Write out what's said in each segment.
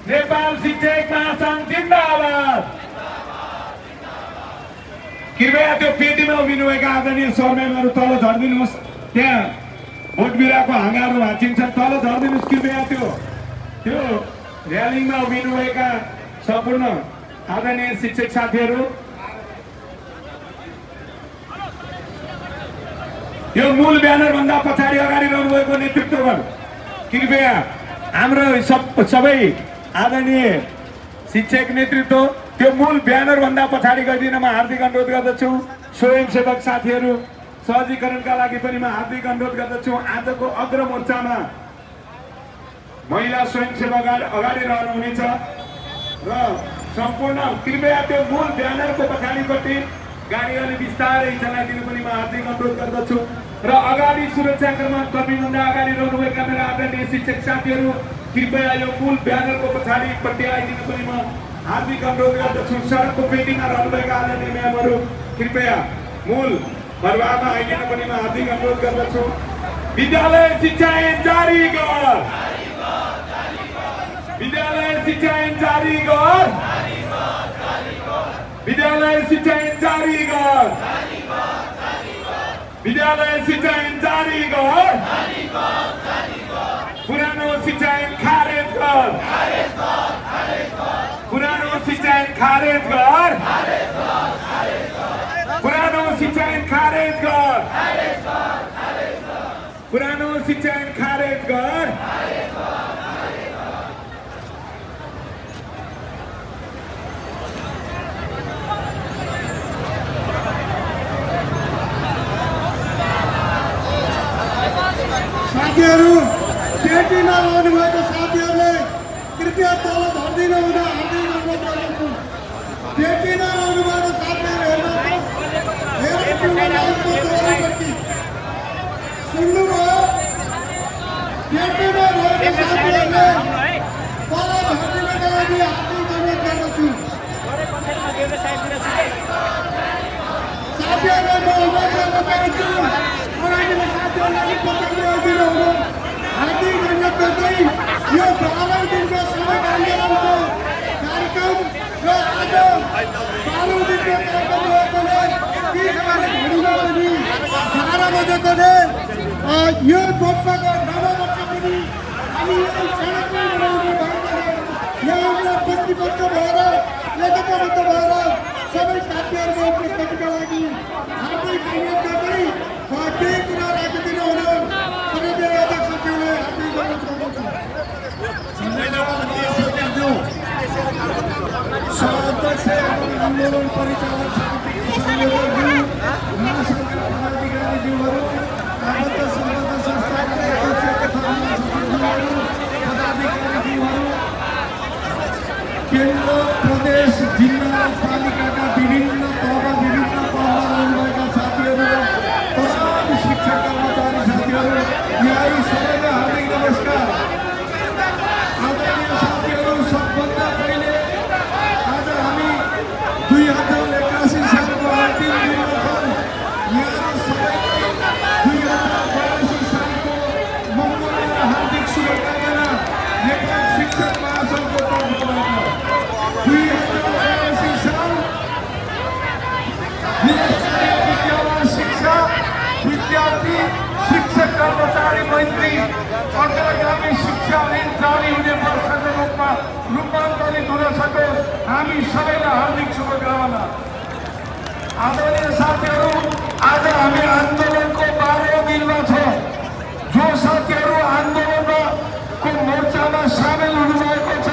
नेपाल शिक्षक महासंघ जिन्दाबाद। कृपया त्यो पेटीमा उभिनुभएका आदरणीय सरम्यामहरू तल झरिदिनुहोस्। त्यहाँ भोट बिरुवाको हाँगाहरू भाँचिन्छ, तल झरिदिनुहोस् कृपया। त्यो र्यालीमा उभिनुभएका सम्पूर्ण आदरणीय शिक्षक साथीहरू, यो मूल ब्यानर भन्दा पछाडि अगाडि रहनुभएको नेतृत्वगण कृपया हाम्रो सबै आदरणीय शिक्षक नेतृत्व त्यो मूल ब्यानर भन्दा पछाडि गइदिन म हार्दिक अनुरोध गर्दछु। स्वयंसेवक साथीहरू सहजीकरणका लागि पनि म हार्दिक अनुरोध गर्दछु। आजको अग्रमोर्चामा महिला स्वयंसेवक अगाडि रहनुहुनेछ र सम्पूर्ण कृपया त्यो मूल ब्यानरको पछाडिपट्टि गाडीहरूले बिस्तारै चलाइदिनु पनि म हार्दिक अनुरोध गर्दछु। र अगाडि सुरक्षाक्रममा कमीभन्दा अगाडि रहनुभएका मेरा आदरणीय शिक्षक साथीहरू कृपया यो मूल ब्यानरको पछाडिपट्टि आइदिनु पनि म हार्दिक अनुरोध गर्दछु। सडकको पेटीमा रहनुभएका आदरणीय म्यामहरू कृपया मूल भरवामा आइदिनु पनि म हार्दिक अनुरोध गर्दछु। विद्यालय शिक्षा ऐन जारी गर, विद्यालय शिक्षा ऐन जारी गर, विद्यालय शिक्षा ऐन जारी गर, विद्यालय शिक्षा ऐन जारी गर, पुरानो शिक्षा ऐन खारेज कर, पुरानो शिक्षा ऐन खारेज कर, पुरानो शिक्षा ऐन खारेज कर, पुरानो शिक्षा ऐन खारेज कर। साथीहरू, पेटीमा रहनुभएको साथीहरूले कृपया तल झर्दिनु हुन हार्दिक अनुरोध गर्दछु। पेटीमा रहनुभएको साथीहरू सुन्नुभयो? पेटीमा रहेको साथीहरूले तल झर्दिनुका लागि हार्दिक अनुरोध गर्दछु। साथीहरूलाई म अनुरोध गर्न चाहन्छु, अगाडिको साथीहरूलाई पछाडि आइदिनु हुन हार्दिक अनुरोध गर्दै यो 12 दिनको सडक आन्दोलनको कार्यक्रम र आज 12 दिनको कार्यक्रम रहेकोले 30 घडीमा पनि 12 बजेकोले यो वर्षको नववर्ष पनि हामी यो सडकमा रहनु भएकोले यहाँबाट प्रतिबद्ध भएर एकताबद्ध भएर सबै साथीहरूको उपस्थितिका लागि हार्दिक अनुरोध गर्दै केही कुरा राखिदिनु हुन सदस्य अध्यक्षज्यूले हार्दिक अनुरोध गर्दछु। सदस्य आन्दोलन परिचालन समितिका महासङ्घका पदाधिकारीज्यूहरू, आबद्ध सम्बद्ध संस्थाका अध्यक्ष तथा महासचिवज्यूहरू, पदाधिकारीज्यूहरू, केन्द्र प्रदेश जिल्ला पालिकाका विभिन्न तहका विभिन्न पदमा रहनुभएका साथीहरू र तमाम शिक्षक कर्मचारी साथीहरू, यहाँहरू सबैलाई हार्दिक नमस्कार। आदरणीय साथीहरू, सबभन्दा पहिले आज हामी 2081 सालको अन्तिम दिनमा छौँ। यहाँहरू सबैलाई 2082 सालको मङ्गल र हार्दिक शुभकामना नेपाल शिक्षक महासङ्घको तर्फबाट। 2082 साल विद्यालय शिक्षा, विद्यार्थी शिक्षक कर्मचारी मैत्री अग्रगामी शिक्षा ऐन जारी हुने वर्षको रूपमा रूपान्तरित हुन सकोस्, हामी सबैलाई हार्दिक शुभकामना। आदरणीय साथीहरू, आज हामी आन्दोलनको 12औं दिनमा छौँ। जो साथीहरू आन्दोलनको मोर्चामा सामेल हुनुभएको छ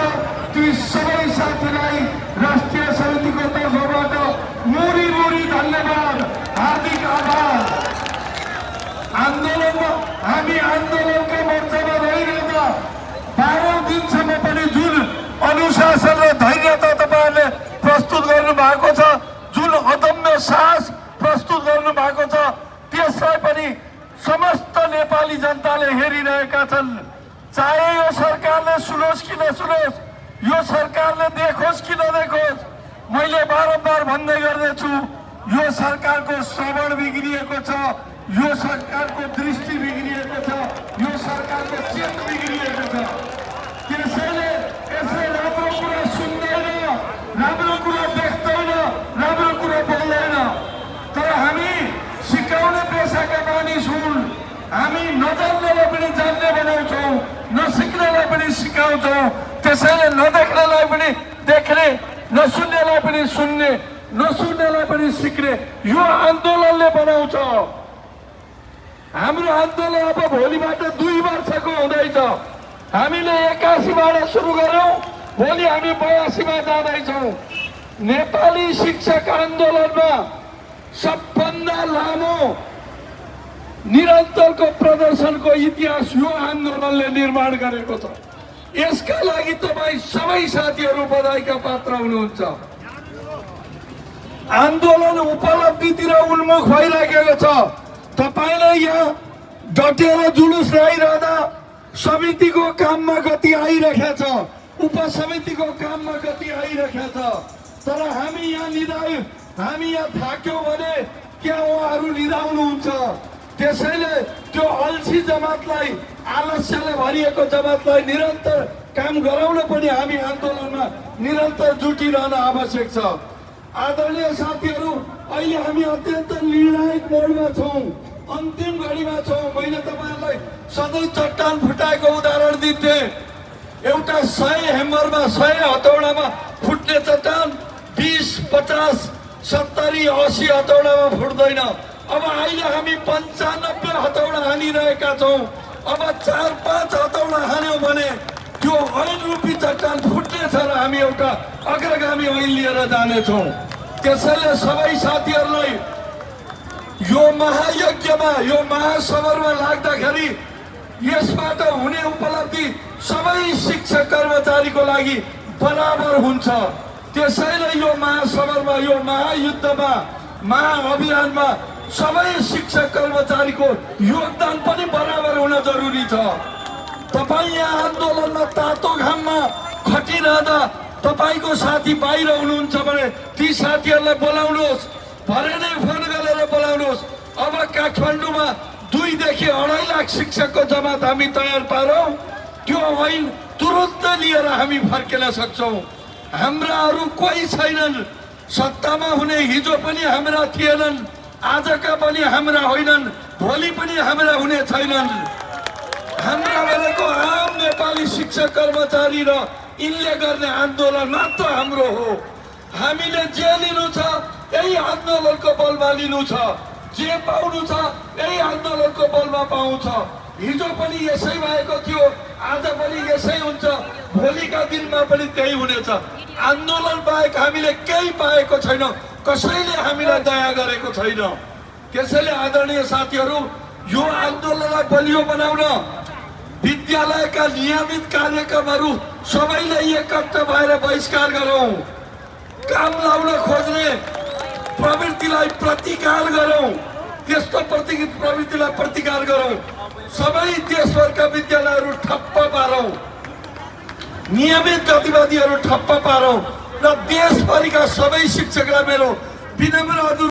ती सबै साथीलाई राष्ट्रिय समितिको तर्फबाट मुरी धन्यवाद, हार्दिक आभार। हामी आन्दोलनका मोर्चामा रहिरहेका 12औं दिनसम्म पनि जुन अनुशासन र धैर्यता तपाईँहरूले प्रस्तुत गर्नु भएको छ, जुन अदम्य साहस प्रस्तुत गर्नु भएको छ, त्यसलाई पनि समस्त नेपाली जनताले हेरिरहेका छन्। चाहे यो सरकारले सुनोस् कि नसुनोस्, यो सरकारले देखोस् कि नदेखोस्, मैले बारम्बार भन्दै गर्दैछु, यो सरकारको श्रवण बिग्रिएको छ, यो सरकारको दृष्टि बिग्रिएको छ, यो सरकारको चेत बिग्रिएको छ। त्यसैले यसै पनि सिकाउँछौँ। त्यसैले नदेख्नेलाई पनि देख्ने, नसुन्नेलाई पनि सुन्ने, नसुन्नेलाई पनि सिक्ने यो आन्दोलनले बनाउँछ। हाम्रो आन्दोलन अब भोलिबाट 2 वर्षको हुँदैछ। हामीले 81बाट सुरु गर्यौं, भोलि हामी 82मा जाँदैछौँ। नेपाली शिक्षक आन्दोलनमा सबभन्दा लामो निरन्तरको प्रदर्शनको इतिहास यो आन्दोलनले निर्माण गरेको छ। यसका लागि तपाईँ सबै साथीहरू बधाईका पात्र हुनुहुन्छ। आन्दोलन उपलब्धितिर उन्मुख भइरहेको छ। तपाईले यहाँ डटेर जुलुस लगाइरहँदा समितिको काममा गति आइरहेको छ, उपसमितिको काममा गति आइरहेको छ। तर हामी यहाँ थाक्यौं भने क्या उहाँहरू निदाउनुहुन्छ? त्यसैले त्यो अल्छी जमातलाई, आलस्यले भरिएको जमातलाई निरन्तर काम गराउन पनि हामी आन्दोलनमा निरन्तर जुटिरहन आवश्यक छ। आदरणीय साथीहरू, अहिले हामी अत्यन्त निर्णायक मोडमा छौँ, अन्तिम घडीमा छौँ। मैले तपाईहरुलाई सधैँ चट्टान फुटाएको उदाहरण दिन्थे। एउटा 100 हेम्बरमा 100 हतौडामा फुट्ने चट्टान 20, 50, 70, 80 हतौडामा फुट्दैन। अब अहिले हामी 95 हतौडा हानिरहेका छौँ। अब 4-5 हतौडा हान्यौँ भने त्यो ऐन रूपी चट्टान फुट्नेछ र हामी एउटा अग्रगामी ऐन लिएर जानेछौँ। त्यसैले सबै साथीहरूलाई यो महायज्ञमा, यो महासमरमा लाग्दाखेरि यसबाट हुने उपलब्धि सबै शिक्षक कर्मचारीको लागि बराबर हुन्छ। त्यसैले यो महासमरमा, यो महायुद्धमा, महाअभियानमा सबै शिक्षक कर्मचारीको योगदान पनि बराबर हुन जरुरी छ। तपाईँ यहाँ आन्दोलनमा तातो घाममा खटिरहँदा तपाईको साथी बाहिर हुनुहुन्छ भने ती साथीहरूलाई बोलाउनुहोस्, भरे नै फोन गरेर बोलाउनुहोस्। अब काठमाडौँमा 2 देखि 2.5 लाख शिक्षकको जमात हामी तयार पारौँ। त्यो ऐन तुरुन्त लिएर हामी फर्किन सक्छौँ। हाम्राहरू कोही छैनन्, सत्तामा हुने हिजो पनि हाम्रा थिएनन्, आजका पनि हाम्रा होइनन्, भोलि पनि हाम्रा हुने छैनन्। हाम्रा भनेको आम नेपाली शिक्षक कर्मचारी र यिनले गर्ने आन्दोलन मात्र हाम्रो हो। हामीले जे लिनु छ यही आन्दोलनको बलमा लिनु छ, जे पाउनु छ यही आन्दोलनको बलमा पाउँछ। हिजो पनि यसै भएको थियो, आज पनि यसै हुन्छ, भोलिका दिनमा पनि त्यही हुनेछ। आन्दोलन बाहेक हामीले केही पाएको छैनौँ, कसैले हामीलाई दया गरेको छैन। त्यसैले आदरणीय साथीहरू, यो आन्दोलनलाई बलियो बनाउन विद्यालयका नियमित कार्यक्रमहरू सबैले एकट्ठ भएर बहिष्कार गरौँ। काम लाउन खोज्ने प्रवृत्तिलाई प्रतिकार गरौँ, त्यस्तो प्रवृत्तिलाई प्रतिकार गरौँ। सबै देशभरका विद्यालयहरू ठप्प पारौँ, नियमित गतिविधिहरू ठप्प पारौँ र देशभरिका सबै शिक्षकलाई मेरो विनम्र